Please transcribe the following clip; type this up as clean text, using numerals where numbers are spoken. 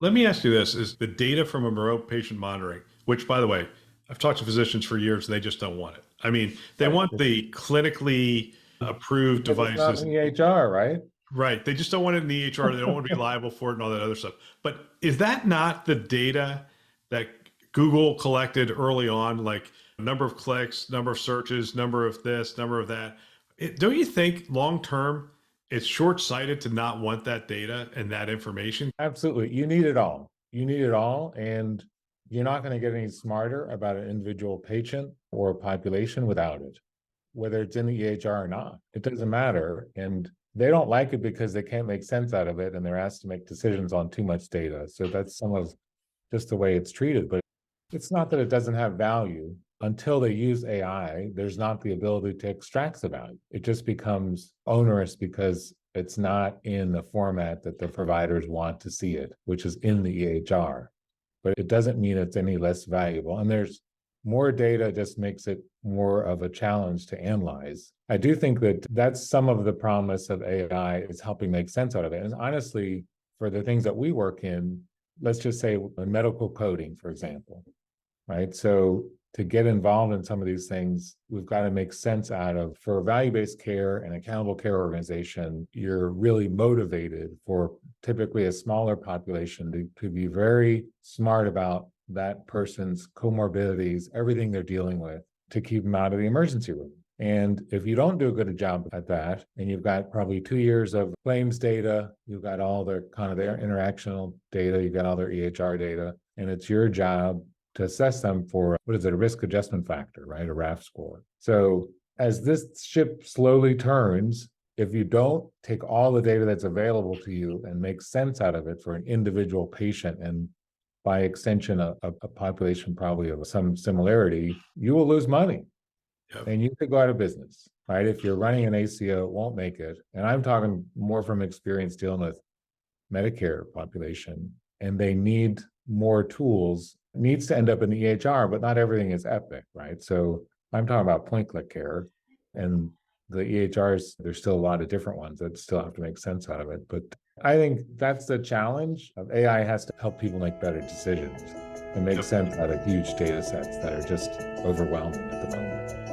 Let me ask you this, is the data from a remote patient monitoring, which by the way, I've talked to physicians for years, they just don't want it. I mean, they Right. want the clinically approved Because it's not devices. in the EHR, right? Right. They just don't want it in the EHR. They don't want to be liable for it and all that other stuff. But is that not the data that Google collected early on, like number of clicks, number of searches, number of this, number of that? Don't you think long term it's short sighted to not want that data and that information? Absolutely. You need it all. You need it all. And you're not going to get any smarter about an individual patient or a population without it, whether it's in the EHR or not. It doesn't matter. And they don't like it because they can't make sense out of it and they're asked to make decisions on too much data. So that's some of just the way it's treated. But it's not that it doesn't have value. Until they use AI, there's not the ability to extract the value. It just becomes onerous because it's not in the format that the providers want to see it, which is in the EHR. But it doesn't mean it's any less valuable. And there's more data just makes it more of a challenge to analyze. I do think that that's some of the promise of AI is helping make sense out of it. And honestly, for the things that we work in, let's just say in medical coding, for example, right? So to get involved in some of these things, we've got to make sense out of for value-based care and accountable care organization, you're really motivated for typically a smaller population to be very smart about that person's comorbidities, everything they're dealing with to keep them out of the emergency room. And if you don't do a good job at that, and you've got probably 2 years of claims data, you've got all their kind of their interactional data, you've got all their EHR data, and it's your job to assess them for what is it, a risk adjustment factor, right? A RAF score. So as this ship slowly turns, if you don't take all the data that's available to you and make sense out of it for an individual patient and by extension, a population probably of some similarity, you will lose money Yep. and you could go out of business, right? If you're running an ACO, it won't make it. And I'm talking more from experience dealing with Medicare population, and they need more tools. It needs to end up in the EHR, but not everything is Epic, right? So I'm talking about point click care, and the EHRs, there's still a lot of different ones that still have to make sense out of it. But I think that's the challenge of AI has to help people make better decisions and make Yep. sense out of huge data sets that are just overwhelming at the moment.